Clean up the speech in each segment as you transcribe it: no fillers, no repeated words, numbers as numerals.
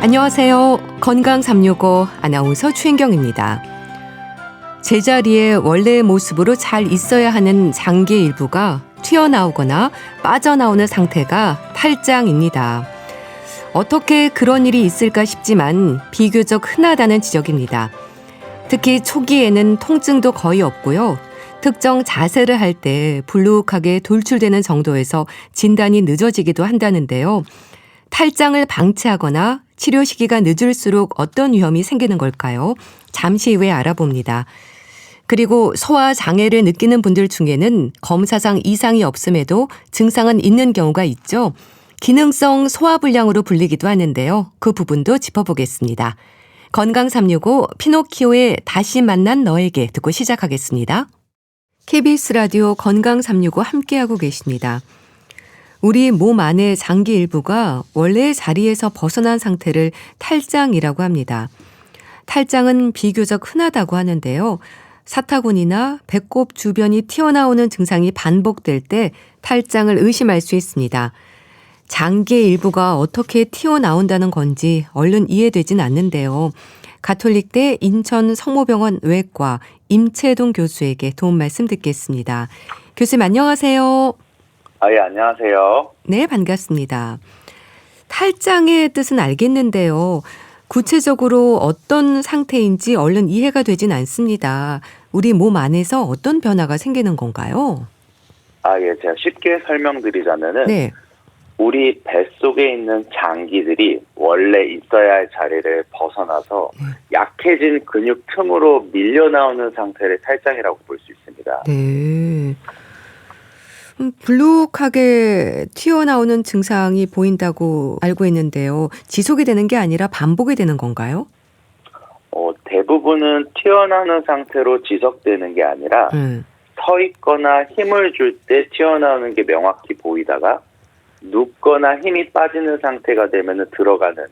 안녕하세요. 건강 365 아나운서 최인경입니다. 제자리에 원래의 모습으로 잘 있어야 하는 장기의 일부가 튀어나오거나 빠져나오는 상태가 탈장입니다. 어떻게 그런 일이 있을까 싶지만 비교적 흔하다는 지적입니다. 특히 초기에는 통증도 거의 없고요. 특정 자세를 할 때 불룩하게 돌출되는 정도에서 진단이 늦어지기도 한다는데요. 탈장을 방치하거나 치료 시기가 늦을수록 어떤 위험이 생기는 걸까요? 잠시 후에 알아봅니다. 그리고 소화 장애를 느끼는 분들 중에는 검사상 이상이 없음에도 증상은 있는 경우가 있죠. 기능성 소화불량으로 불리기도 하는데요. 그 부분도 짚어보겠습니다. 건강 365 피노키오의 다시 만난 너에게 듣고 시작하겠습니다. KBS 라디오 건강 365 함께하고 계십니다. 우리 몸 안의 장기 일부가 원래의 자리에서 벗어난 상태를 탈장이라고 합니다. 탈장은 비교적 흔하다고 하는데요. 사타구니나 배꼽 주변이 튀어나오는 증상이 반복될 때 탈장을 의심할 수 있습니다. 장기의 일부가 어떻게 튀어나온다는 건지 얼른 이해되진 않는데요. 가톨릭대 인천 성모병원 외과 임채동 교수에게 도움 말씀 듣겠습니다. 교수님 안녕하세요. 예, 안녕하세요. 네, 반갑습니다. 탈장의 뜻은 알겠는데요. 구체적으로 어떤 상태인지 얼른 이해가 되진 않습니다. 우리 몸 안에서 어떤 변화가 생기는 건가요? 예, 제가 쉽게 설명드리자면은 네. 우리 뱃속에 있는 장기들이 원래 있어야 할 자리를 벗어나서 약해진 근육 틈으로 밀려 나오는 상태를 탈장이라고 볼 수 있습니다. 네. 불룩하게 튀어나오는 증상이 보인다고 알고 있는데요. 지속이 되는 게 아니라 반복이 되는 건가요? 대부분은 튀어나오는 상태로 지속되는 게 아니라 서 있거나 힘을 줄 때 튀어나오는 게 명확히 보이다가 눕거나 힘이 빠지는 상태가 되면 들어가는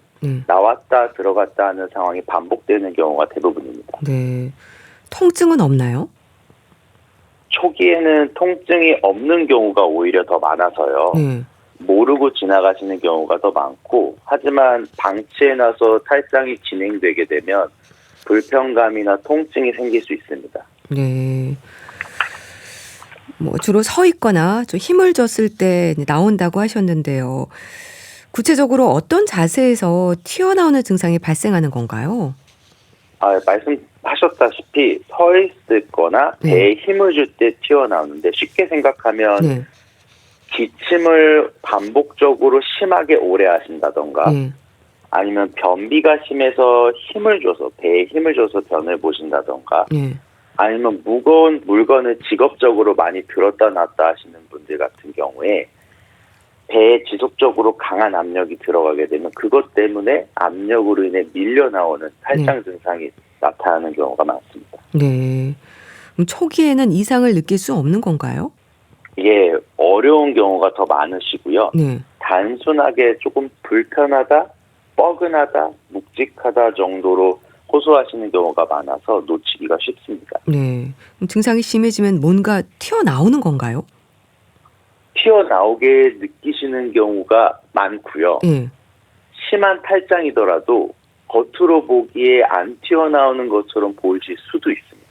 나왔다 들어갔다 하는 상황이 반복되는 경우가 대부분입니다. 네. 통증은 없나요? 초기에는 통증이 없는 경우가 오히려 더 많아서요. 모르고 지나가시는 경우가 더 많고, 하지만 방치해놔서 탈장이 진행되게 되면 불편감이나 통증이 생길 수 있습니다. 네. 주로 서 있거나 좀 힘을 줬을 때 나온다고 하셨는데요. 구체적으로 어떤 자세에서 튀어나오는 증상이 발생하는 건가요? 말씀하셨다시피 서 있을 거나 배에 힘을 줄 때 튀어나오는데, 쉽게 생각하면 기침을 반복적으로 심하게 오래 하신다던가 아니면 변비가 심해서 힘을 줘서 배에 힘을 줘서 변을 보신다던가 아니면 무거운 물건을 직업적으로 많이 들었다 놨다 하시는 분들 같은 경우에 배에 지속적으로 강한 압력이 들어가게 되면 그것 때문에 압력으로 인해 밀려 나오는 탈장 증상이 나타나는 경우가 많습니다. 네. 그럼 초기에는 이상을 느낄 수 없는 건가요? 이게 어려운 경우가 더 많으시고요. 단순하게 조금 불편하다, 뻐근하다, 묵직하다 정도로 호소하시는 경우가 많아서 놓치기가 쉽습니다. 네. 그럼 증상이 심해지면 뭔가 튀어나오는 건가요? 튀어나오게 느끼시는 경우가 많고요. 심한 탈장이더라도 겉으로 보기에 안 튀어나오는 것처럼 보이실 수도 있습니다.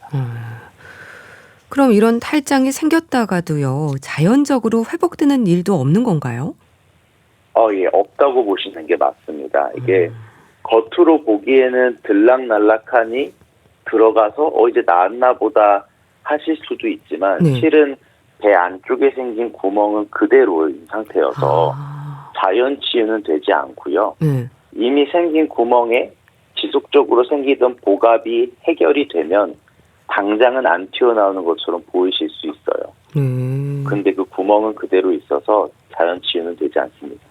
그럼 이런 탈장이 생겼다가도요, 자연적으로 회복되는 일도 없는 건가요? 예, 없다고 보시는 게 맞습니다. 이게 겉으로 보기에는 들락날락하니 들어가서 이제 나았나 보다 하실 수도 있지만 실은 배 안쪽에 생긴 구멍은 그대로인 상태여서 자연 치유는 되지 않고요. 이미 생긴 구멍에 지속적으로 생기던 복압이 해결이 되면 당장은 안 튀어나오는 것처럼 보이실 수 있어요. 근데 그 구멍은 그대로 있어서 자연 치유는 되지 않습니다.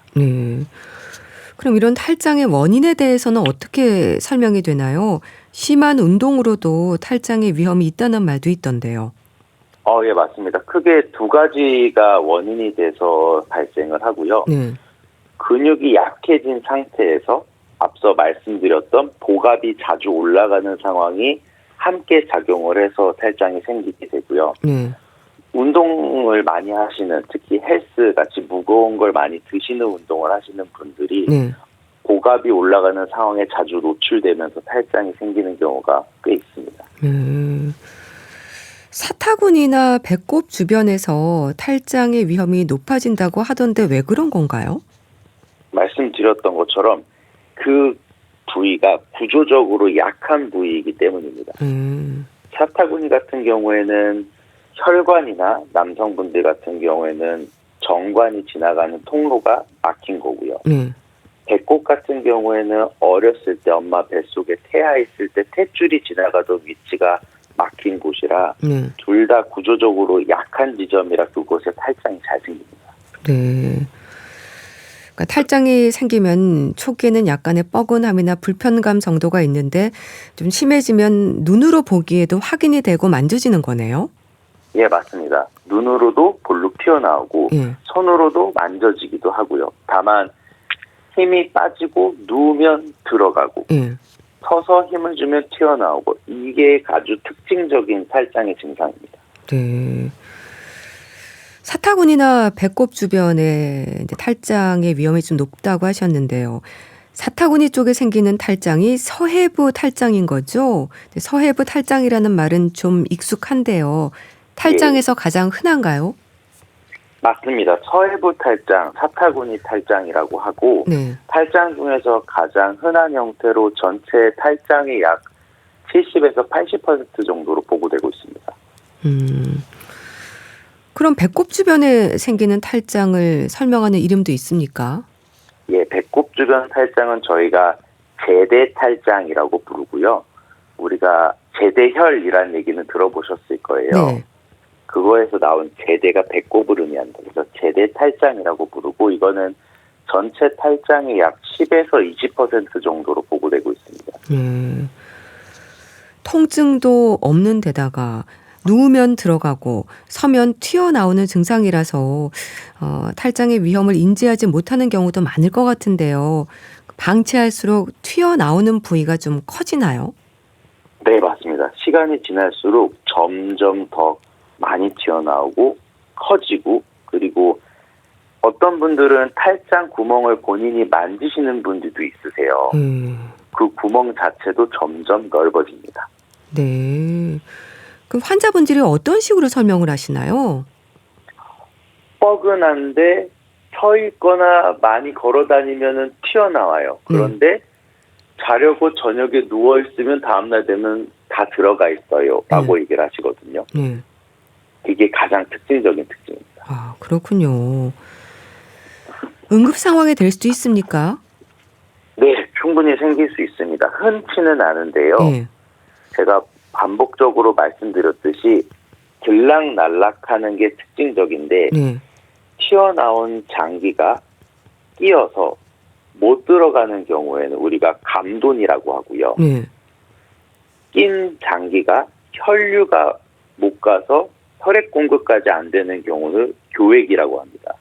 그럼 이런 탈장의 원인에 대해서는 어떻게 설명이 되나요? 심한 운동으로도 탈장의 위험이 있다는 말도 있던데요. 예, 맞습니다. 크게 두 가지가 원인이 돼서 발생을 하고요. 근육이 약해진 상태에서 앞서 말씀드렸던 복압이 자주 올라가는 상황이 함께 작용을 해서 탈장이 생기게 되고요. 운동을 많이 하시는, 특히 헬스 같이 무거운 걸 많이 드시는 운동을 하시는 분들이 고갑이 올라가는 상황에 자주 노출되면서 탈장이 생기는 경우가 꽤 있습니다. 사타구니나 배꼽 주변에서 탈장의 위험이 높아진다고 하던데 왜 그런 건가요? 말씀드렸던 것처럼 그 부위가 구조적으로 약한 부위이기 때문입니다. 사타구니 같은 경우에는 혈관이나 남성분들 같은 경우에는 정관이 지나가는 통로가 막힌 거고요. 배꼽 같은 경우에는 어렸을 때 엄마 뱃속에 태아있을 때 탯줄이 지나가던 위치가 막힌 곳이라 둘 다 구조적으로 약한 지점이라 그곳에 탈장이 잘 생깁니다. 네. 그러니까 탈장이 생기면 초기에는 약간의 뻐근함이나 불편감 정도가 있는데 좀 심해지면 눈으로 보기에도 확인이 되고 만져지는 거네요. 예, 맞습니다. 눈으로도 볼록 튀어나오고 손으로도 만져지기도 하고요. 다만 힘이 빠지고 누우면 들어가고 서서 힘을 주면 튀어나오고 이게 아주 특징적인 탈장의 증상입니다. 네. 사타구니나 배꼽 주변에 이제 탈장의 위험이 좀 높다고 하셨는데요. 사타구니 쪽에 생기는 탈장이 서해부 탈장인 거죠? 서해부 탈장이라는 말은 좀 익숙한데요. 탈장에서 가장 흔한가요? 맞습니다. 서해부 탈장, 사타구니 탈장이라고 하고 탈장 중에서 가장 흔한 형태로 전체 탈장의 약 70에서 80% 정도로 보고되고 있습니다. 그럼 배꼽 주변에 생기는 탈장을 설명하는 이름도 있습니까? 예, 배꼽 주변 탈장은 저희가 제대 탈장이라고 부르고요. 우리가 제대혈이라는 얘기는 들어보셨을 거예요. 그거에서 나온 제대가 배꼽을 의미한다. 그래서 제대 탈장이라고 부르고 이거는 전체 탈장의 약 10에서 20% 정도로 보고되고 있습니다. 통증도 없는 데다가 누우면 들어가고 서면 튀어나오는 증상이라서 탈장의 위험을 인지하지 못하는 경우도 많을 것 같은데요. 방치할수록 튀어나오는 부위가 좀 커지나요? 네, 맞습니다. 시간이 지날수록 점점 더 많이 튀어나오고 커지고 그리고 어떤 분들은 탈장 구멍을 본인이 만지시는 분들도 있으세요. 그 구멍 자체도 점점 넓어집니다. 네. 그럼 환자분들이 어떤 식으로 설명을 하시나요? 뻐근한데 서 있거나 많이 걸어 다니면은 튀어나와요. 그런데 자려고 저녁에 누워 있으면 다음날 되면 다 들어가 있어요. 라고 얘기를 하시거든요. 이게 가장 특징적인 특징입니다. 아, 그렇군요. 응급 상황이 될 수도 있습니까? 네, 충분히 생길 수 있습니다. 흔치는 않은데요. 제가 반복적으로 말씀드렸듯이 들락날락하는 게 특징적인데 튀어나온 장기가 끼어서 못 들어가는 경우에는 우리가 감돈이라고 하고요. 낀 장기가 혈류가 못 가서 혈액 공급까지 안 되는 경우는 교액이라고 합니다.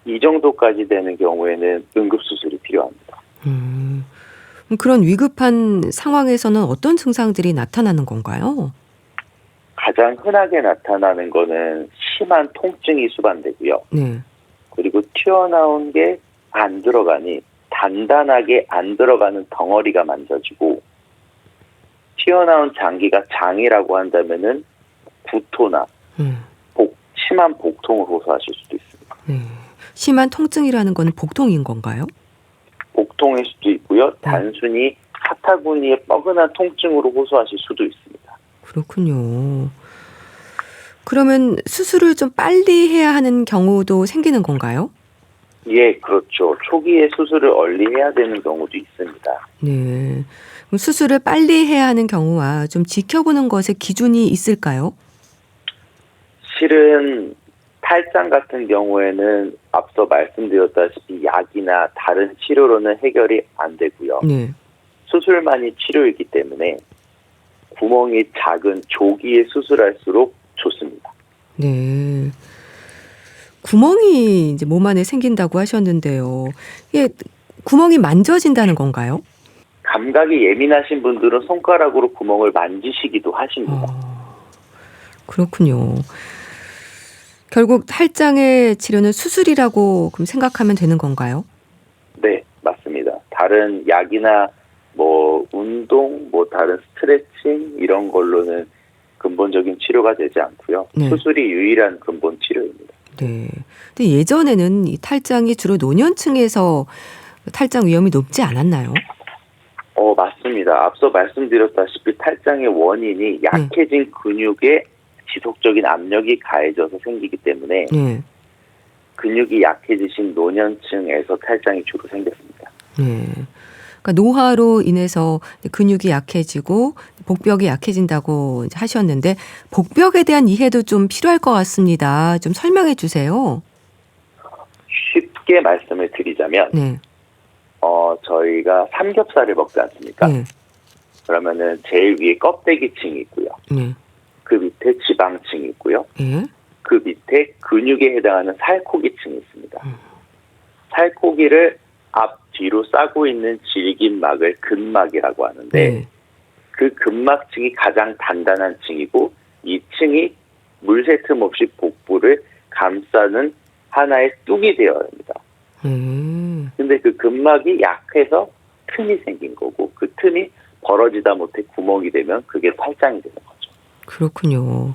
이 정도까지 되는 경우에는 응급수술이 필요합니다. 그런 위급한 상황에서는 어떤 증상들이 나타나는 건가요? 가장 흔하게 나타나는 거는 심한 통증이 수반되고요. 그리고 튀어나온 게 안 들어가니 단단하게 안 들어가는 덩어리가 만져지고 튀어나온 장기가 장이라고 한다면은 구토나 심한 복통을 호소하실 수도 있습니다. 심한 통증이라는 건 복통인 건가요? 복통일 수도 있고요. 단순히 사타구니의 뻐근한 통증으로 호소하실 수도 있습니다. 그렇군요. 그러면 수술을 좀 빨리 해야 하는 경우도 생기는 건가요? 예, 그렇죠. 초기에 수술을 얼리 해야 되는 경우도 있습니다. 네. 그럼 수술을 빨리 해야 하는 경우와 좀 지켜보는 것에 기준이 있을까요? 실은 탈장 같은 경우에는 앞서 말씀드렸다시피 약이나 다른 치료로는 해결이 안 되고요. 수술만이 치료이기 때문에 구멍이 작은 조기에 수술할수록 좋습니다. 네. 구멍이 이제 몸 안에 생긴다고 하셨는데요. 이게 구멍이 만져진다는 건가요? 감각이 예민하신 분들은 손가락으로 구멍을 만지시기도 하십니다. 그렇군요. 결국 탈장의 치료는 수술이라고 그럼 생각하면 되는 건가요? 네, 맞습니다. 다른 약이나 뭐 운동, 뭐 다른 스트레칭 이런 걸로는 근본적인 치료가 되지 않고요. 네. 수술이 유일한 근본 치료입니다. 네. 근데 예전에는 이 탈장이 주로 노년층에서 탈장 위험이 높지 않았나요? 맞습니다. 앞서 말씀드렸다시피 탈장의 원인이 약해진 근육에 지속적인 압력이 가해져서 생기기 때문에 네. 근육이 약해지신 노년층에서 탈장이 주로 생겼습니다. 네. 그러니까 노화로 인해서 근육이 약해지고 복벽이 약해진다고 이제 하셨는데 복벽에 대한 이해도 좀 필요할 것 같습니다. 좀 설명해 주세요. 쉽게 말씀을 드리자면 네. 저희가 삼겹살을 먹지 않습니까? 네. 그러면은 제일 위에 껍데기층이 있고요. 네. 그 밑에 지방층이 있고요. 예. 그 밑에 근육에 해당하는 살코기층이 있습니다. 살코기를 앞 뒤로 싸고 있는 질긴막을 근막이라고 하는데 네. 그 근막층이 가장 단단한 층이고 이 층이 물새 틈 없이 복부를 감싸는 하나의 뚝이 되어야 합니다. 근데 그 근막이 약해서 틈이 생긴 거고 그 틈이 벌어지다 못해 구멍이 되면 그게 탈장이 되는 거죠. 그렇군요.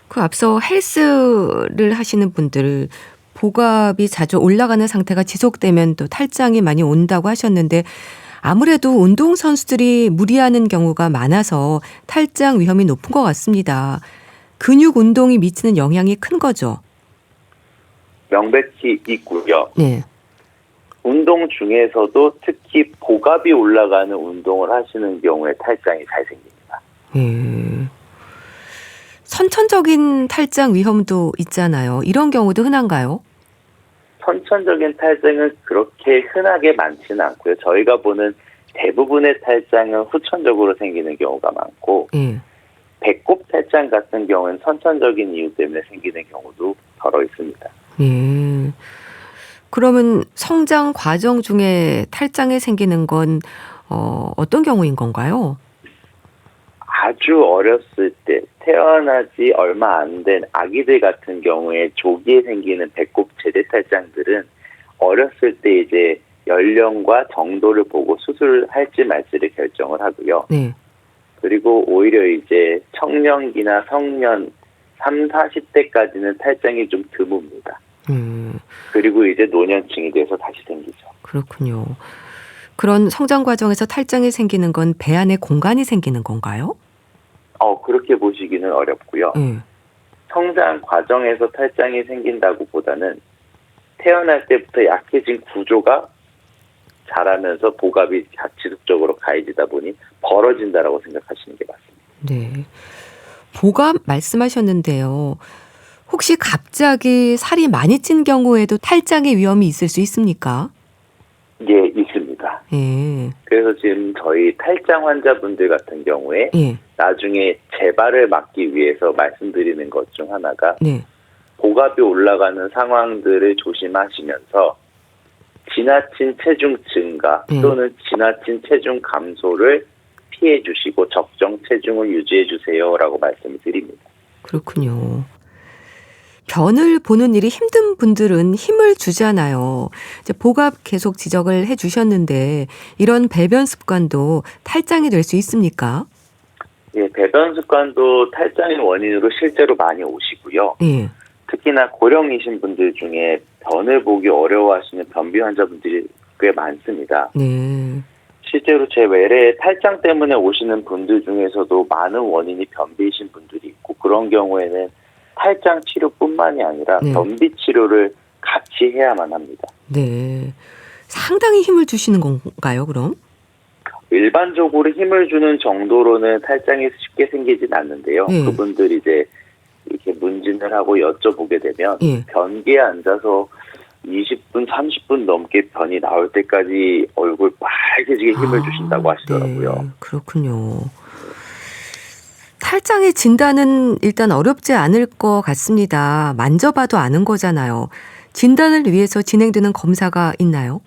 그 앞서 헬스를 하시는 분들 복압이 자주 올라가는 상태가 지속되면 또 탈장이 많이 온다고 하셨는데 아무래도 운동선수들이 무리하는 경우가 많아서 탈장 위험이 높은 것 같습니다. 근육 운동이 미치는 영향이 큰 거죠. 명백히 있고요. 네. 운동 중에서도 특히 복압이 올라가는 운동을 하시는 경우에 탈장이 잘 생깁니다. 선천적인 탈장 위험도 있잖아요. 이런 경우도 흔한가요? 선천적인 탈장은 그렇게 흔하게 많지는 않고요. 저희가 보는 대부분의 탈장은 후천적으로 생기는 경우가 많고 배꼽 탈장 같은 경우는 선천적인 이유 때문에 생기는 경우도 더러 있습니다. 그러면 성장 과정 중에 탈장이 생기는 건 어떤 경우인 건가요? 아주 어렸을 때 태어나지 얼마 안 된 아기들 같은 경우에 조기에 생기는 배꼽 제대 탈장들은 어렸을 때 이제 연령과 정도를 보고 수술을 할지 말지를 결정을 하고요. 네. 그리고 오히려 이제 청년기나 성년 3, 40대까지는 탈장이 좀 드뭅니다. 그리고 이제 노년층이 돼서 다시 생기죠. 그렇군요. 그런 성장 과정에서 탈장이 생기는 건 배 안에 공간이 생기는 건가요? 그렇게 보시기는 어렵고요. 성장 과정에서 탈장이 생긴다고 보다는 태어날 때부터 약해진 구조가 자라면서 복압이 지속적으로 가해지다 보니 벌어진다라고 생각하시는 게 맞습니다. 네. 복압 말씀하셨는데요. 혹시 갑자기 살이 많이 찐 경우에도 탈장의 위험이 있을 수 있습니까? 예, 있습니다. 그래서 지금 저희 탈장 환자분들 같은 경우에 나중에 재발을 막기 위해서 말씀드리는 것 중 하나가 복압이 올라가는 상황들을 조심하시면서 지나친 체중 증가 또는 지나친 체중 감소를 피해 주시고 적정 체중을 유지해 주세요라고 말씀을 드립니다. 그렇군요. 변을 보는 일이 힘든 분들은 힘을 주잖아요. 이제 복압 계속 지적을 해 주셨는데 이런 배변 습관도 탈장이 될 수 있습니까? 예, 배변 습관도 탈장의 원인으로 실제로 많이 오시고요. 특히나 고령이신 분들 중에 변을 보기 어려워하시는 변비 환자분들이 꽤 많습니다. 실제로 제 외래에 탈장 때문에 오시는 분들 중에서도 많은 원인이 변비이신 분들이 있고 그런 경우에는 탈장 치료뿐만이 아니라 변비 치료를 같이 해야만 합니다. 상당히 힘을 주시는 건가요, 그럼? 일반적으로 힘을 주는 정도로는 탈장이 쉽게 생기진 않는데요. 그분들이 이제 이렇게 문진을 하고 여쭤보게 되면 변기에 앉아서 20분, 30분 넘게 변이 나올 때까지 얼굴 빨개지게 힘을 주신다고 하시더라고요. 그렇군요. 탈장의 진단은 일단 어렵지 않을 것 같습니다. 만져봐도 아는 거잖아요. 진단을 위해서 진행되는 검사가 있나요?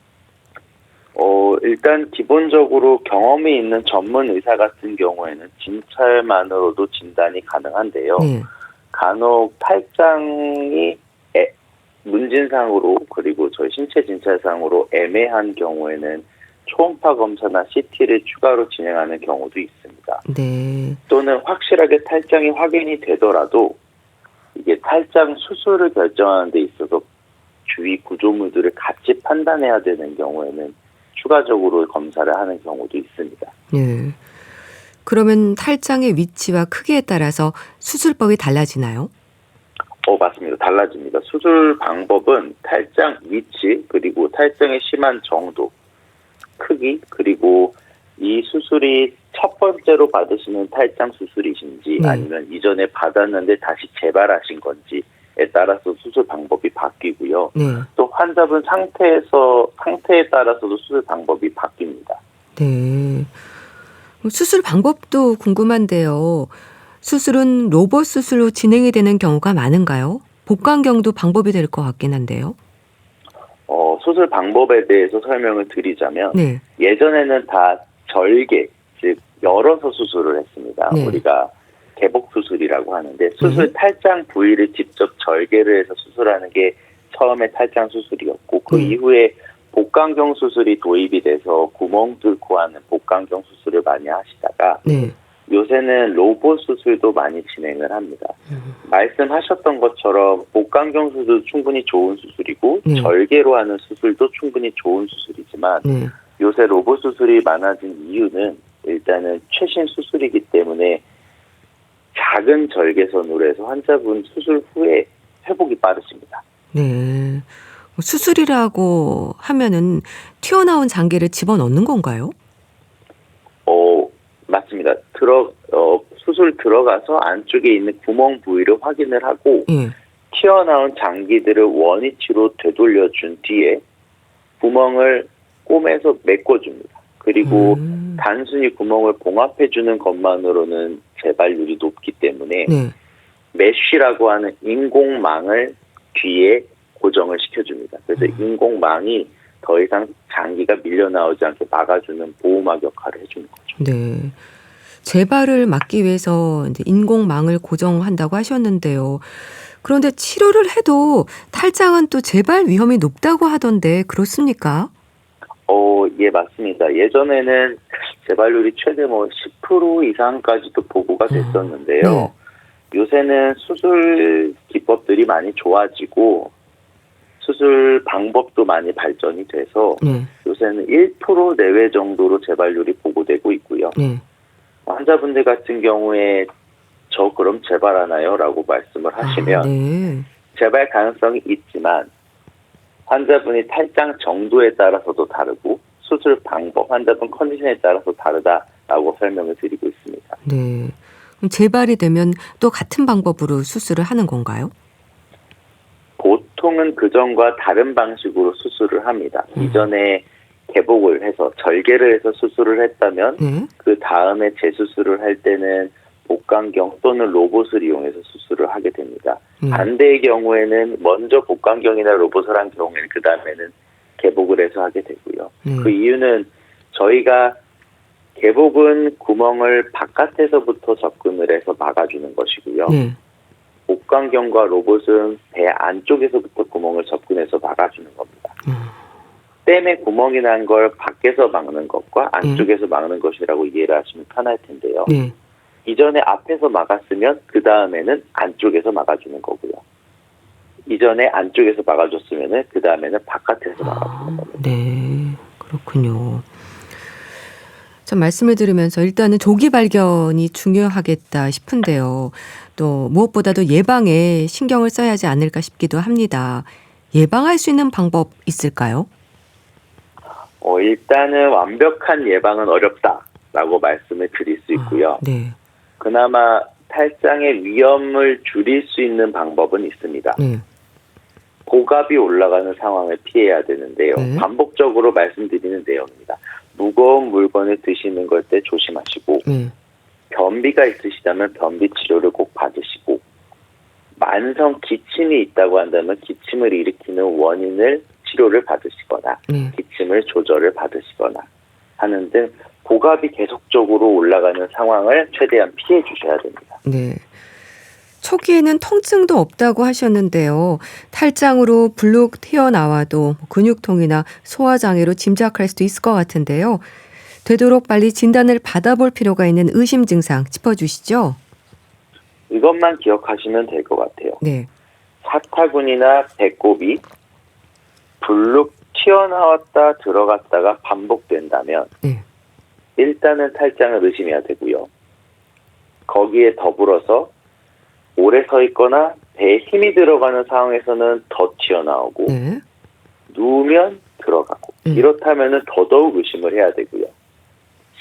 일단 기본적으로 경험이 있는 전문 의사 같은 경우에는 진찰만으로도 진단이 가능한데요. 간혹 탈장이 문진상으로 그리고 저희 신체 진찰상으로 애매한 경우에는 초음파 검사나 CT를 추가로 진행하는 경우도 있습니다. 네. 또는 확실하게 탈장이 확인이 되더라도 이게 탈장 수술을 결정하는 데 있어서 주위 구조물들을 같이 판단해야 되는 경우에는 추가적으로 검사를 하는 경우도 있습니다. 네. 그러면 탈장의 위치와 크기에 따라서 수술법이 달라지나요? 맞습니다. 달라집니다. 수술 방법은 탈장 위치, 그리고 탈장의 심한 정도, 크기, 그리고 이 수술이 첫 번째로 받으시는 탈장 수술이신지 아니면 이전에 받았는데 다시 재발하신 건지에 따라서 수술 방법이 바뀌고요. 또 환자분 상태에 따라서도 수술 방법이 바뀝니다. 네. 수술 방법도 궁금한데요. 수술은 로봇 수술로 진행이 되는 경우가 많은가요? 복강경도 방법이 될 것 같긴 한데요. 수술 방법에 대해서 설명을 드리자면 예전에는 다 절개, 즉 열어서 수술을 했습니다. 우리가 개복 수술이라고 하는데 수술 탈장 부위를 직접 절개를 해서 수술하는 게 처음에 탈장 수술이었고 그 이후에 복강경 수술이 도입이 돼서 구멍 뚫고 하는 복강경 수술을 많이 하시다가 요새는 로봇 수술도 많이 진행을 합니다. 말씀하셨던 것처럼 복강경 수술도 충분히 좋은 수술이고 절개로 하는 수술도 충분히 좋은 수술이지만 요새 로봇 수술이 많아진 이유는 일단은 최신 수술이기 때문에 작은 절개선으로 해서 환자분 수술 후에 회복이 빠르십니다. 네. 수술이라고 하면은 튀어나온 장기를 집어넣는 건가요? 맞습니다. 수술 들어가서 안쪽에 있는 구멍 부위를 확인을 하고 튀어나온 장기들을 원위치로 되돌려준 뒤에 구멍을 꼬매서 메꿔줍니다. 그리고 단순히 구멍을 봉합해주는 것만으로는 재발률이 높기 때문에 메쉬라고 하는 인공망을 뒤에 고정을 시켜줍니다. 그래서 인공망이 더 이상 장기가 밀려나오지 않게 막아주는 보호막 역할을 해주는 거죠. 네. 재발을 막기 위해서 이제 인공망을 고정한다고 하셨는데요. 그런데 치료를 해도 탈장은 또 재발 위험이 높다고 하던데 그렇습니까? 예, 맞습니다. 예전에는 재발률이 최대 10% 이상까지도 보고가 됐었는데요. 요새는 수술 기법들이 많이 좋아지고 수술 방법도 많이 발전이 돼서 요새는 1% 내외 정도로 재발률이 보고되고 있고요. 환자분들 같은 경우에 저 그럼 재발하나요? 라고 말씀을 하시면 재발 가능성이 있지만 환자분이 탈장 정도에 따라서도 다르고 수술 방법, 환자분 컨디션에 따라서 다르다라고 설명을 드리고 있습니다. 네. 그럼 재발이 되면 또 같은 방법으로 수술을 하는 건가요? 보통은 그전과 다른 방식으로 수술을 합니다. 이전에 개복을 해서 절개를 해서 수술을 했다면 그 다음에 재수술을 할 때는 복강경 또는 로봇을 이용해서 수술을 하게 됩니다. 반대의 경우에는 먼저 복강경이나 로봇을 한 경우에는 그 다음에는 개복을 해서 하게 되고요. 그 이유는 저희가 개복은 구멍을 바깥에서부터 접근을 해서 막아주는 것이고요. 복강경과 로봇은 배 안쪽에서부터 구멍을 접근해서 막아주는 겁니다. 뺨에 구멍이 난 걸 밖에서 막는 것과 안쪽에서 막는 것이라고 이해를 하시면 편할 텐데요. 이전에 앞에서 막았으면 그 다음에는 안쪽에서 막아주는 거고요. 이전에 안쪽에서 막아줬으면 그 다음에는 바깥에서 막아주는 겁니다. 네, 그렇군요. 참 말씀을 들으면서 일단은 조기 발견이 중요하겠다 싶은데요. 또 무엇보다도 예방에 신경을 써야 하지 않을까 싶기도 합니다. 예방할 수 있는 방법 있을까요? 일단은 완벽한 예방은 어렵다라고 말씀을 드릴 수 있고요. 그나마 탈장의 위험을 줄일 수 있는 방법은 있습니다. 고갑이 올라가는 상황을 피해야 되는데요. 반복적으로 말씀드리는 내용입니다. 무거운 물건을 드시는 걸 때 조심하시고 변비가 있으시다면 변비 치료를 꼭 받으시고 만성 기침이 있다고 한다면 기침을 일으키는 원인을 치료를 받으시거나 기침을 조절을 받으시거나 하는 등 고갑이 계속적으로 올라가는 상황을 최대한 피해 주셔야 됩니다. 네. 초기에는 통증도 없다고 하셨는데요. 탈장으로 불룩 튀어나와도 근육통이나 소화장애로 짐작할 수도 있을 것 같은데요. 되도록 빨리 진단을 받아볼 필요가 있는 의심 증상 짚어주시죠. 이것만 기억하시면 될 것 같아요. 네. 사타구니나 배꼽이 불룩 튀어나왔다 들어갔다가 반복된다면 네. 일단은 탈장을 의심해야 되고요. 거기에 더불어서 오래 서 있거나 배에 힘이 들어가는 상황에서는 더 튀어나오고 네. 누우면 들어가고 이렇다면 더더욱 의심을 해야 되고요.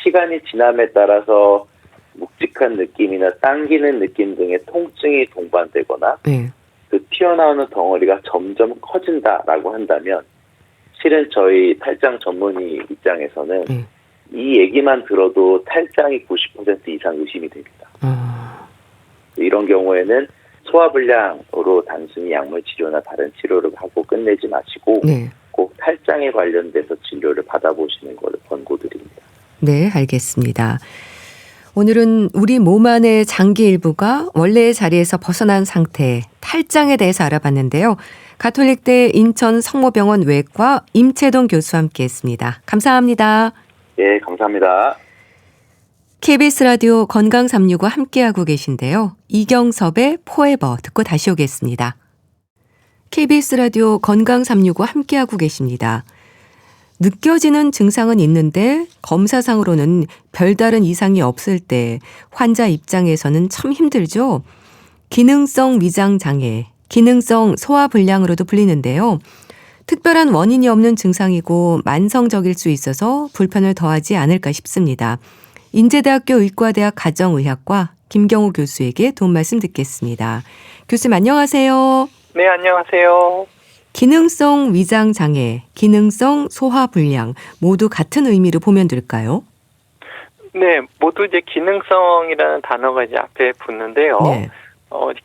시간이 지남에 따라서 묵직한 느낌이나 당기는 느낌 등의 통증이 동반되거나 네. 그 튀어나오는 덩어리가 점점 커진다라고 한다면 실은 저희 탈장 전문의 입장에서는 이 얘기만 들어도 탈장이 90% 이상 의심이 됩니다. 이런 경우에는 소화불량으로 단순히 약물 치료나 다른 치료를 하고 끝내지 마시고 네. 꼭 탈장에 관련돼서 진료를 받아보시는 것을 권고드립니다. 네, 알겠습니다. 오늘은 우리 몸 안의 장기 일부가 원래의 자리에서 벗어난 상태, 탈장에 대해서 알아봤는데요. 가톨릭대 인천 성모병원 외과 임채동 교수와 함께했습니다. 감사합니다. 네, 감사합니다. KBS 라디오 건강 365 함께하고 계신데요. 이경섭의 포에버 듣고 다시 오겠습니다. KBS 라디오 건강 365 함께하고 계십니다. 느껴지는 증상은 있는데 검사상으로는 별다른 이상이 없을 때 환자 입장에서는 참 힘들죠. 기능성 위장장애, 기능성 소화불량으로도 불리는데요. 특별한 원인이 없는 증상이고 만성적일 수 있어서 불편을 더하지 않을까 싶습니다. 인제대학교 의과대학 가정의학과 김경우 교수에게 도움 말씀 듣겠습니다. 교수님 안녕하세요. 네, 안녕하세요. 기능성 위장장애, 기능성 소화불량 모두 같은 의미로 보면 될까요? 네, 모두 이제 기능성이라는 단어가 이제 앞에 붙는데요. 네.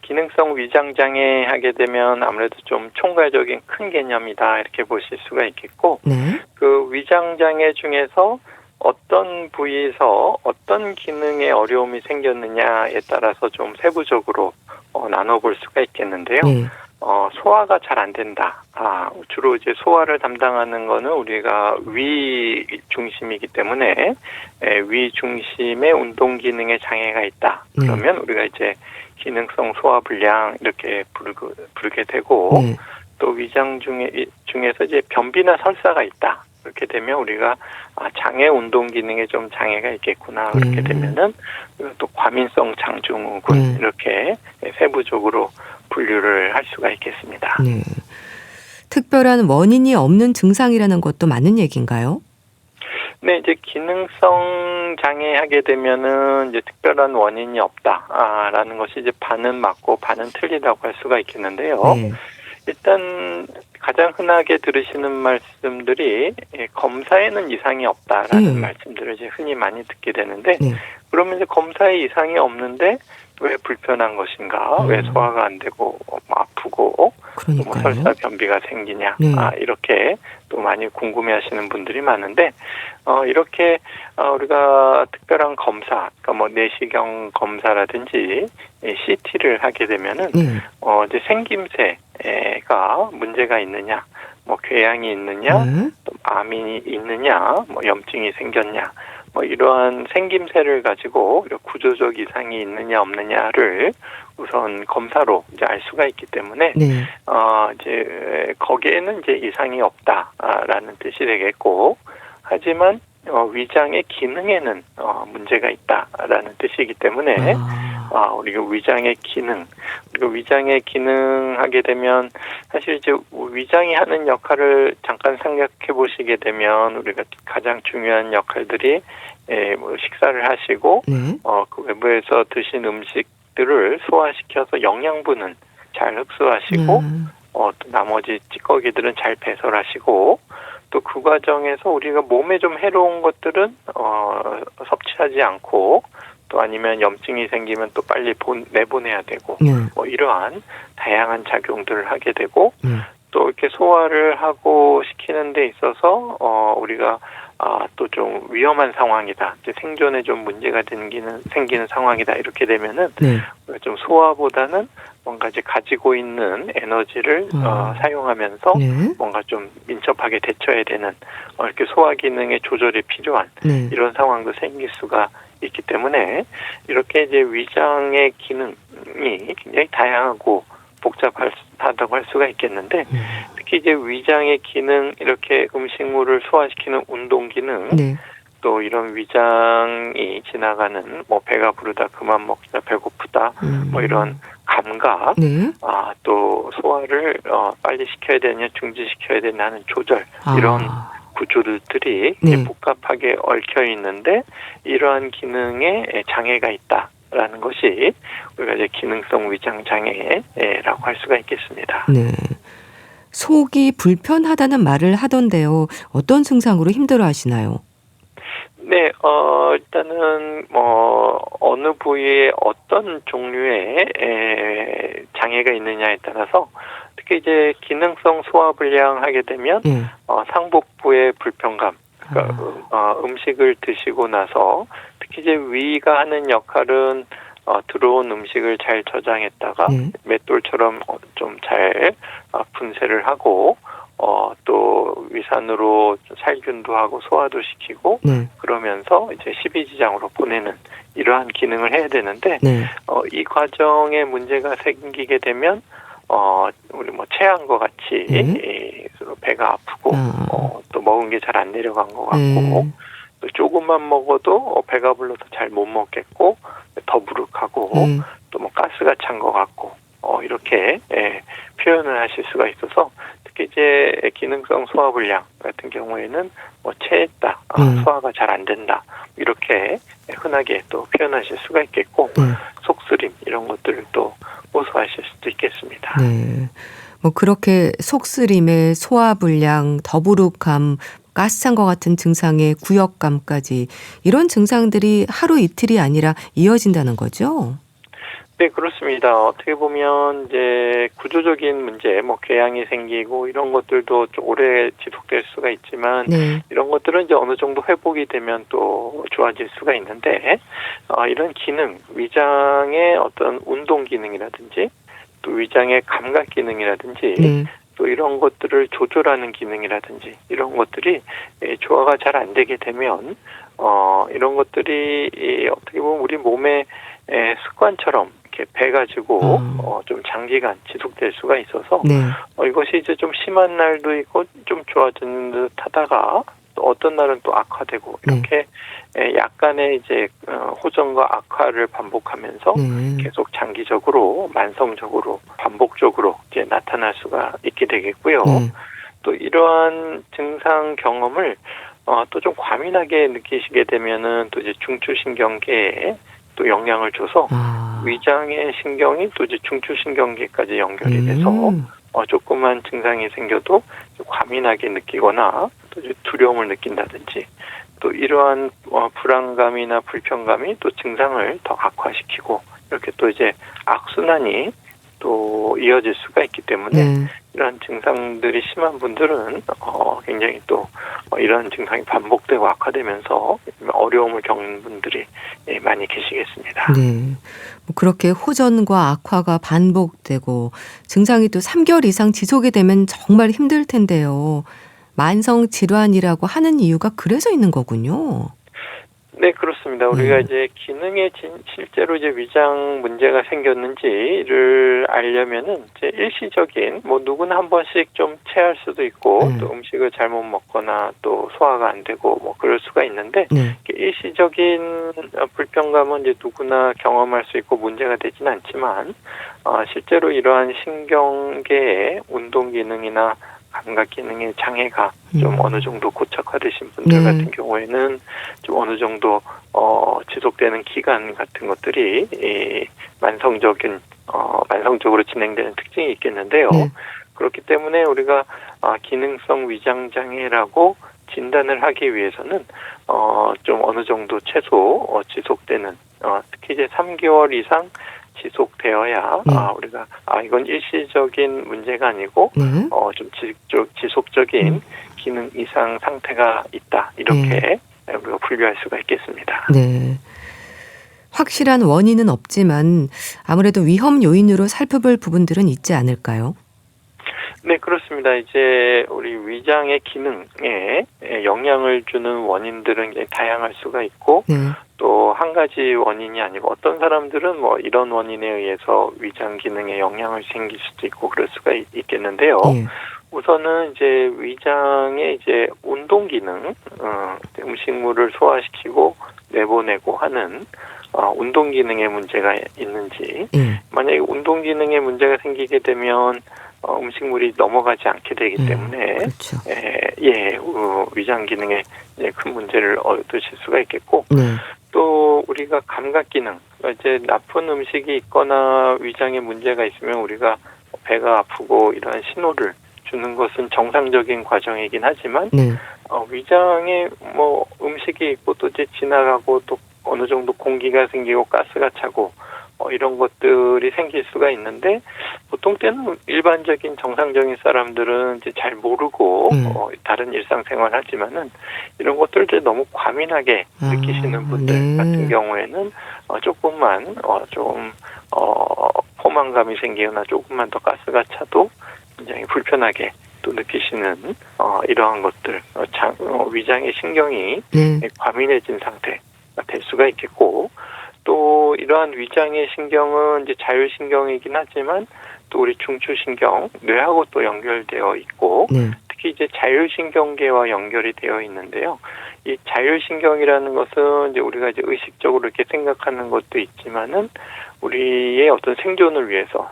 기능성 위장장애 하게 되면 아무래도 좀 총괄적인 큰 개념이다 이렇게 보실 수가 있겠고, 네. 그 위장장애 중에서 어떤 부위에서 어떤 기능에 어려움이 생겼느냐에 따라서 좀 세부적으로 나눠볼 수가 있겠는데요. 네. 소화가 잘 안 된다. 주로 이제 소화를 담당하는 거는 우리가 위 중심이기 때문에 위 중심의 운동 기능에 장애가 있다. 그러면 우리가 이제 기능성 소화불량 이렇게 부르게 되고 또 위장 중에서 이제 변비나 설사가 있다. 그렇게 되면 우리가 장애 운동 기능에 좀 장애가 있겠구나. 그렇게 되면은 또 과민성 장증후군 이렇게 세부적으로 분류를 할 수가 있겠습니다. 네. 특별한 원인이 없는 증상이라는 것도 맞는 얘기인가요? 네, 이제 기능성 장애 하게 되면은 이제 특별한 원인이 없다라는 것이 이제 반은 맞고 반은 틀리다고 할 수가 있겠는데요. 네. 일단 가장 흔하게 들으시는 말씀들이 검사에는 이상이 없다라는 말씀들을 이제 흔히 많이 듣게 되는데 그러면 이제 검사에 이상이 없는데 왜 불편한 것인가? 왜 소화가 안 되고 아프고 뭐 설사 변비가 생기냐? 이렇게 또 많이 궁금해하시는 분들이 많은데 이렇게 우리가 특별한 검사, 그러니까 뭐 내시경 검사라든지 CT를 하게 되면은 이제 생김새가 문제가 있느냐, 뭐 궤양이 있느냐, 또 암이 있느냐, 뭐 염증이 생겼냐. 뭐 이러한 생김새를 가지고 구조적 이상이 있느냐 없느냐를 우선 검사로 이제 알 수가 있기 때문에 이제 거기에는 이제 이상이 없다라는 뜻이 되겠고, 하지만 위장의 기능에는 문제가 있다라는 뜻이기 때문에 우리가 위장의 기능, 그리고 위장의 기능 하게 되면 사실 이제 위장이 하는 역할을 잠깐 생각해 보시게 되면 우리가 가장 중요한 역할들이 뭐 식사를 하시고 그 외부에서 드신 음식들을 소화시켜서 영양분은 잘 흡수하시고 또 나머지 찌꺼기들은 잘 배설하시고 또 그 과정에서 우리가 몸에 좀 해로운 것들은 섭취하지 않고 또 아니면 염증이 생기면 또 빨리 내보내야 되고 뭐 이러한 다양한 작용들을 하게 되고 또 이렇게 소화를 하고 시키는 데 있어서 우리가 또 좀 위험한 상황이다. 이제 생존에 좀 문제가 생기는 상황이다. 이렇게 되면은 좀 소화보다는 뭔가 이제 가지고 있는 에너지를 사용하면서 네. 뭔가 좀 민첩하게 대처해야 되는 이렇게 소화 기능의 조절이 필요한 네. 이런 상황도 생길 수가 있기 때문에 이렇게 이제 위장의 기능이 굉장히 다양하고 복잡하다고 할 수가 있겠는데 특히 이제 위장의 기능 이렇게 음식물을 소화시키는 운동 기능 네. 또 이런 위장이 지나가는 뭐 배가 부르다 그만 먹자 배고프다 뭐 이런 감각 네. 또 소화를 빨리 시켜야 되냐 중지시켜야 되냐 하는 조절 이런 구조들이 네. 복잡하게 얽혀 있는데 이러한 기능에 장애가 있다라는 것이 우리가 이제 기능성 위장 장애라고 할 수가 있겠습니다. 네. 속이 불편하다는 말을 하던데요. 어떤 증상으로 힘들어하시나요? 네, 일단은 어느 부위에 어떤 종류의 장애가 있느냐에 따라서 특히 이제 기능성 소화불량 하게 되면 네. 상복부의 불편감, 그러니까 음식을 드시고 나서 특히 이제 위가 하는 역할은 들어온 음식을 잘 저장했다가 네. 맷돌처럼 좀 잘 분쇄를 하고 또 위산으로 살균도 하고 소화도 시키고 네. 그러면서 이제 십이지장으로 보내는 이러한 기능을 해야 되는데 네. 이 과정에 문제가 생기게 되면 우리 뭐 체한 것 같이 배가 아프고 또 먹은 게 잘 안 내려간 것 같고 또 조금만 먹어도 배가 불러서 잘 못 먹겠고 더부룩하고 또 뭐 가스가 찬 것 같고 이렇게 표현을 하실 수가 있어서 특히 이제 기능성 소화불량 같은 경우에는 뭐 체했다, 소화가 잘 안 된다 이렇게 흔하게 또 표현하실 수가 있겠고 속쓰림 이런 것들을 또 호소하실 수도 있겠습니다. 네. 뭐 그렇게 속쓰림에 소화불량, 더부룩함, 가스찬 것 같은 증상의 구역감까지 이런 증상들이 하루 이틀이 아니라 이어진다는 거죠? 네, 그렇습니다. 어떻게 보면 이제 구조적인 문제, 뭐 궤양이 생기고 이런 것들도 좀 오래 지속될 수가 있지만 이런 것들은 이제 어느 정도 회복이 되면 또 좋아질 수가 있는데 이런 기능, 위장의 어떤 운동 기능이라든지 또 위장의 감각 기능이라든지 또 이런 것들을 조절하는 기능이라든지 이런 것들이 조화가 잘 안 되게 되면 이런 것들이 어떻게 보면 우리 몸의 습관처럼 이렇게 배가지고 좀 장기간 지속될 수가 있어서 이것이 이제 좀 심한 날도 있고 좀 좋아지는 듯 하다가 또 어떤 날은 또 악화되고 이렇게 약간의 이제 호전과 악화를 반복하면서 계속 장기적으로 만성적으로 반복적으로 이제 나타날 수가 있게 되겠고요. 또 이러한 증상 경험을 또 좀 과민하게 느끼시게 되면은 또 이제 중추신경계에 또 영향을 줘서 위장의 신경이 또 이제 중추신경계까지 연결이 돼서 조그만 증상이 생겨도 과민하게 느끼거나 또 이제 두려움을 느낀다든지 또 이러한 불안감이나 불편감이 또 증상을 더 악화시키고 이렇게 또 이제 악순환이 또 이어질 수가 있기 때문에 이런 증상들이 심한 분들은 굉장히 또 이런 증상이 반복되고 악화되면서 어려움을 겪는 분들이 많이 계시겠습니다. 네. 뭐 그렇게 호전과 악화가 반복되고 증상이 또 3개월 이상 지속이 되면 정말 힘들 텐데요. 만성 질환이라고 하는 이유가 그래서 있는 거군요. 네, 그렇습니다. 우리가 이제 기능에 실제로 이제 위장 문제가 생겼는지를 알려면은 이제 일시적인 뭐 누구나 한 번씩 좀 체할 수도 있고 또 음식을 잘못 먹거나 또 소화가 안 되고 뭐 그럴 수가 있는데 일시적인 불편감은 이제 누구나 경험할 수 있고 문제가 되지는 않지만 실제로 이러한 신경계의 운동 기능이나 감각 기능의 장애가 좀 어느 정도 고착화되신 분들 같은 경우에는 좀 어느 정도 지속되는 기간 같은 것들이 만성적으로 진행되는 특징이 있겠는데요. 그렇기 때문에 우리가 기능성 위장 장애라고 진단을 하기 위해서는 좀 어느 정도 최소 지속되는 특히 이제 3개월 이상 지속되어야 우리가 이건 일시적인 문제가 아니고 좀 지속적인 기능 이상 상태가 있다 이렇게 우리가 분류할 수가 있겠습니다. 네. 확실한 원인은 없지만 아무래도 위험 요인으로 살펴볼 부분들은 있지 않을까요? 네, 그렇습니다. 이제 우리 위장의 기능에 영향을 주는 원인들은 굉장히 다양할 수가 있고, 네. 또 한 가지 원인이 아니고 어떤 사람들은 뭐 이런 원인에 의해서 위장 기능에 영향을 생길 수도 있고 그럴 수가 있겠는데요. 예. 우선은 이제 위장의 이제 운동 기능, 음식물을 소화시키고 내보내고 하는 운동 기능에 문제가 있는지, 예. 만약에 운동 기능에 문제가 생기게 되면 음식물이 넘어가지 않게 되기 때문에 그렇죠. 위장 기능에 큰 문제를 얻으실 수가 있겠고, 네. 또 우리가 감각 기능, 이제 나쁜 음식이 있거나 위장에 문제가 있으면 우리가 배가 아프고 이러한 신호를 주는 것은 정상적인 과정이긴 하지만 네. 위장에 뭐 음식이 있고 또 이제 지나가고 또 어느 정도 공기가 생기고 가스가 차고 이런 것들이 생길 수가 있는데, 보통 때는 일반적인 정상적인 사람들은 이제 잘 모르고 다른 일상생활 하지만은 이런 것들 이제 너무 과민하게 느끼시는 분들 네. 같은 경우에는 조금만 포만감이 생기거나 조금만 더 가스가 차도 굉장히 불편하게 또 느끼시는 이러한 것들, 위장의 신경이 네. 과민해진 상태가 될 수가 있겠고, 또 이러한 위장의 신경은 이제 자율신경이긴 하지만 또 우리 중추신경, 뇌하고 또 연결되어 있고, 네. 특히 이제 자율신경계와 연결이 되어 있는데요. 이 자율신경이라는 것은 이제 우리가 이제 의식적으로 이렇게 생각하는 것도 있지만은 우리의 어떤 생존을 위해서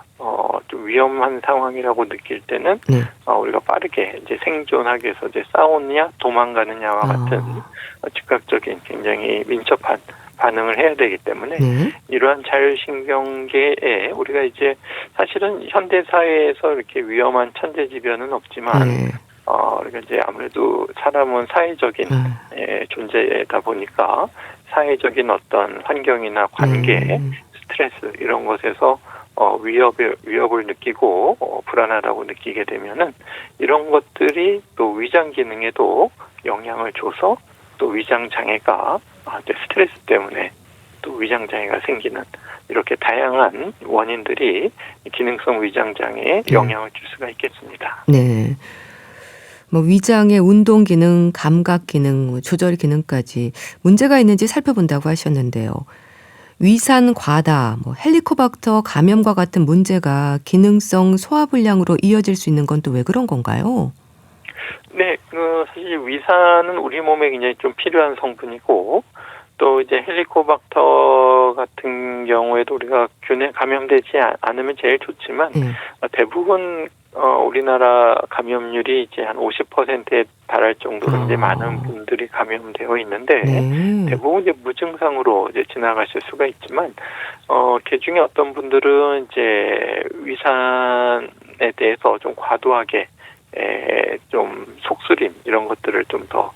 좀 위험한 상황이라고 느낄 때는 네. 우리가 빠르게 이제 생존하기 위해서 이제 싸우느냐 도망가느냐와 같은 즉각적인 굉장히 민첩한 반응을 해야 되기 때문에 네. 이러한 자율신경계에 우리가 이제 사실은 현대 사회에서 이렇게 위험한 천재지변은 없지만 네. 그러니까 이제 아무래도 사람은 사회적인 존재다 보니까 사회적인 어떤 환경이나 관계, 스트레스 이런 것에서 위협을 느끼고 불안하다고 느끼게 되면은 이런 것들이 또 위장 기능에도 영향을 줘서 또 위장 장애가 스트레스 때문에 또 위장 장애가 생기는 이렇게 다양한 원인들이 기능성 위장 장애에 영향을 줄 수가 있겠습니다. 네. 뭐 위장의 운동 기능, 감각 기능, 조절 기능까지 문제가 있는지 살펴본다고 하셨는데요. 위산 과다, 헬리코박터 감염과 같은 문제가 기능성 소화불량으로 이어질 수 있는 건 또 왜 그런 건가요? 네, 사실 위산은 우리 몸에 굉장히 좀 필요한 성분이고, 또 이제 헬리코박터 같은 경우에도 우리가 균에 감염되지 않으면 제일 좋지만 대부분 우리나라 감염률이 이제 한 50%에 달할 정도로 이제 많은 분들이 감염되어 있는데 대부분 이제 무증상으로 이제 지나가실 수가 있지만 그 중에 어떤 분들은 이제 위산에 대해서 좀 과도하게 좀 속쓰림 이런 것들을 좀 더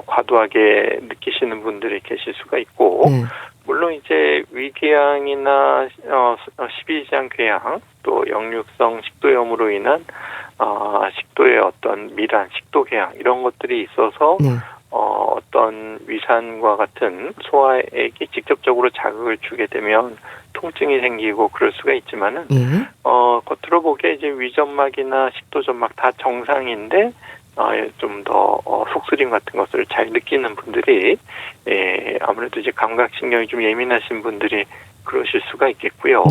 과도하게 느끼시는 분들이 계실 수가 있고 물론 이제 위궤양이나 십이지장 궤양 또 역류성 식도염으로 인한 식도의 어떤 미란, 식도궤양 이런 것들이 있어서 어떤 위산과 같은 소화액이 직접적으로 자극을 주게 되면 통증이 생기고 그럴 수가 있지만은 겉으로 보기에 이제 위점막이나 식도점막 다 정상인데 좀 더 속쓰림 같은 것을 잘 느끼는 분들이 아무래도 이제 감각신경이 좀 예민하신 분들이 그러실 수가 있겠고요.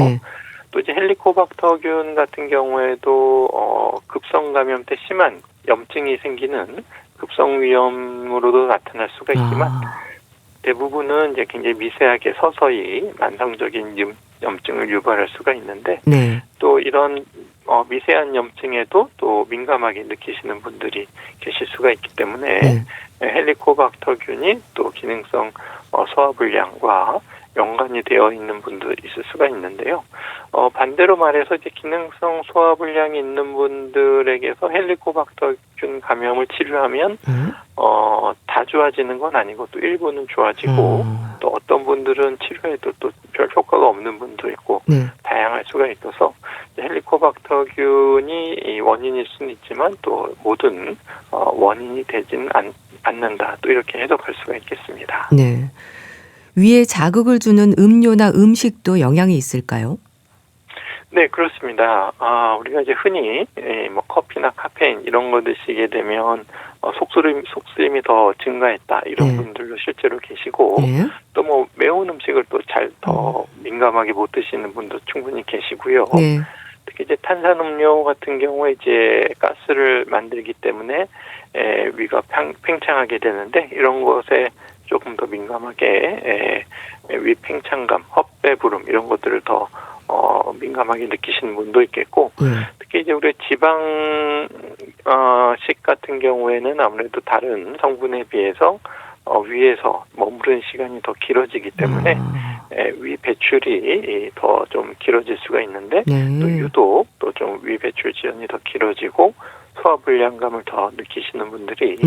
또 이제 헬리코박터균 같은 경우에도 급성 감염 때 심한 염증이 생기는 급성 위염으로도 나타날 수가 있지만 대부분은 이제 굉장히 미세하게 서서히 만성적인 염증을 유발할 수가 있는데 또 이런 미세한 염증에도 또 민감하게 느끼시는 분들이 계실 수가 있기 때문에 헬리코박터균이 또 기능성 소화불량과 연관이 되어 있는 분도 있을 수가 있는데요. 반대로 말해서 이제 기능성 소화불량이 있는 분들에게서 헬리코박터균 감염을 치료하면 다 좋아지는 건 아니고 또 일부는 좋아지고 또 어떤 분들은 치료해도 또 별 효과가 없는 분도 있고 다양할 수가 있어서 헬리코박터균이 원인일 수는 있지만 또 모든 원인이 되지는 않는다. 또 이렇게 해석할 수가 있겠습니다. 네. 위에 자극을 주는 음료나 음식도 영향이 있을까요? 네, 그렇습니다. 우리가 이제 흔히 뭐 커피나 카페인 이런 거 드시게 되면 속쓰림이 더 증가했다 이런 네. 분들도 실제로 계시고 네. 또 뭐 매운 음식을 또 더 민감하게 못 드시는 분도 충분히 계시고요. 네. 특히 이제 탄산음료 같은 경우에 이제 가스를 만들기 때문에 위가 팽창하게 되는데 이런 것에 조금 더 민감하게 위 팽창감, 헛배부름 이런 것들을 더 민감하게 느끼시는 분도 있겠고 특히 이제 우리 지방식 같은 경우에는 아무래도 다른 성분에 비해서 위에서 머무르는 시간이 더 길어지기 때문에 위 배출이 더 좀 길어질 수가 있는데 또 유독 또 좀 위 배출 지연이 더 길어지고 소화불량감을 더 느끼시는 분들이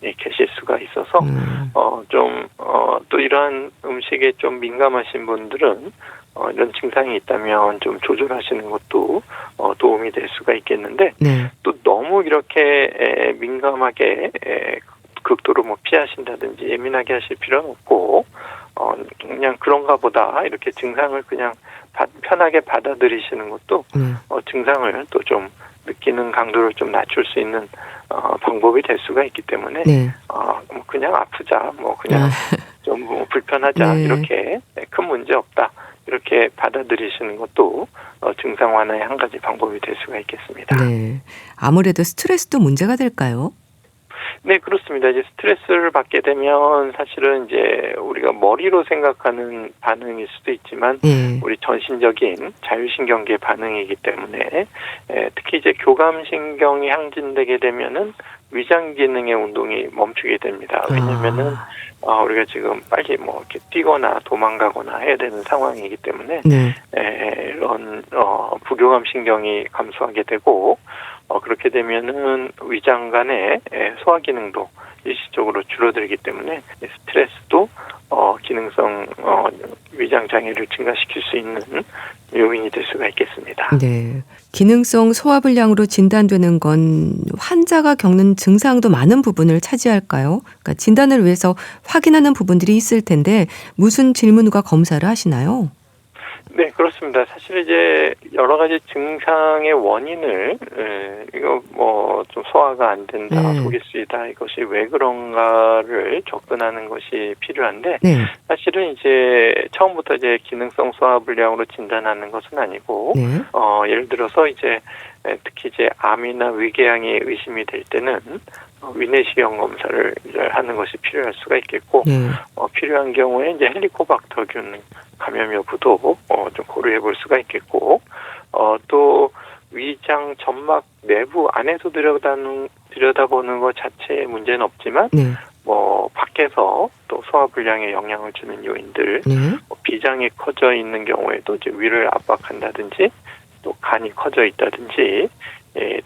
계실 수가 있어서 또 이러한 음식에 좀 민감하신 분들은 이런 증상이 있다면 좀 조절하시는 것도 도움이 될 수가 있겠는데 또 너무 이렇게 민감하게 극도로 뭐 피하신다든지 예민하게 하실 필요는 없고 그냥 그런가 보다 이렇게 증상을 그냥 편하게 받아들이시는 것도 증상을 또 좀 느끼는 강도를 좀 낮출 수 있는 방법이 될 수가 있기 때문에 뭐 그냥 아프자 뭐 그냥 좀 뭐 불편하자 이렇게 큰 문제 없다 이렇게 받아들이시는 것도 증상 완화의 한 가지 방법이 될 수가 있겠습니다. 네. 아무래도 스트레스도 문제가 될까요? 네, 그렇습니다. 이제 스트레스를 받게 되면 사실은 이제 우리가 머리로 생각하는 반응일 수도 있지만 우리 전신적인 자율신경계 반응이기 때문에 특히 이제 교감신경이 항진되게 되면은 위장 기능의 운동이 멈추게 됩니다. 왜냐면은 우리가 지금 빨리 뭐 이렇게 뛰거나 도망가거나 해야 되는 상황이기 때문에 이런 부교감 신경이 감소하게 되고 그렇게 되면은 위장 간의 소화 기능도 일시적으로 줄어들기 때문에 스트레스도 기능성 위장 장애를 증가시킬 수 있는 요인이 될 수가 있겠습니다. 네. 기능성 소화불량으로 진단되는 건 환자가 겪는 증상도 많은 부분을 차지할까요? 그러니까 진단을 위해서 확인하는 부분들이 있을 텐데 무슨 질문과 검사를 하시나요? 네, 그렇습니다. 사실 이제 여러 가지 증상의 원인을 이거 뭐 좀 소화가 안 된다, 속이 쓰리다 이것이 왜 그런가를 접근하는 것이 필요한데 사실은 이제 처음부터 이제 기능성 소화불량으로 진단하는 것은 아니고 예를 들어서 이제 특히 이제 암이나 위궤양이 의심이 될 때는 위내시경 검사를 하는 것이 필요할 수가 있겠고 필요한 경우에 이제 헬리코박터균 감염 여부도 좀 고려해 볼 수가 있겠고 또 위장 점막 내부 안에서 들여다보는 것 자체에 문제는 없지만 뭐 밖에서 또 소화불량에 영향을 주는 요인들 뭐 비장이 커져 있는 경우에도 이제 위를 압박한다든지 또 간이 커져 있다든지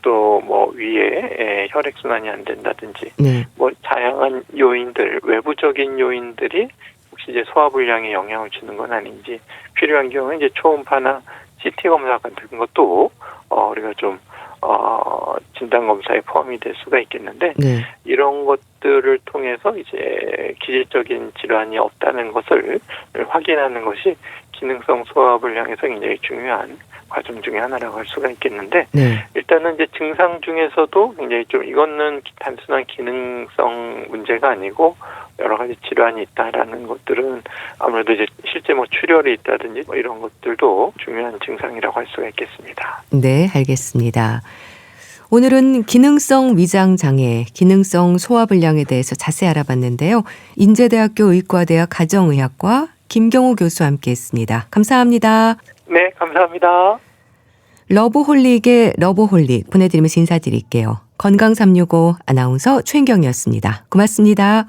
또 뭐 위에 혈액순환이 안 된다든지 뭐 다양한 요인들 외부적인 요인들이 혹시 이제 소화불량에 영향을 주는 건 아닌지 필요한 경우에 이제 초음파나 CT 검사 같은 것도 우리가 좀 진단 검사에 포함이 될 수가 있겠는데 이런 것들을 통해서 이제 기질적인 질환이 없다는 것을 확인하는 것이 기능성 소화불량에서 굉장히 중요한 과정 중에 하나라고 할 수가 있겠는데 일단은 이제 증상 중에서도 굉장히 좀 이거는 단순한 기능성 문제가 아니고 여러 가지 질환이 있다라는 것들은 아무래도 이제 실제 뭐 출혈이 있다든지 뭐 이런 것들도 중요한 증상이라고 할 수가 있겠습니다. 네, 알겠습니다. 오늘은 기능성 위장 장애, 기능성 소화불량에 대해서 자세히 알아봤는데요. 인제대학교 의과대학 가정의학과 김경호 교수와 함께했습니다. 감사합니다. 네, 감사합니다. 러브홀릭의 러브홀릭 보내드리면서 인사드릴게요. 건강365 아나운서 최인경이었습니다. 고맙습니다.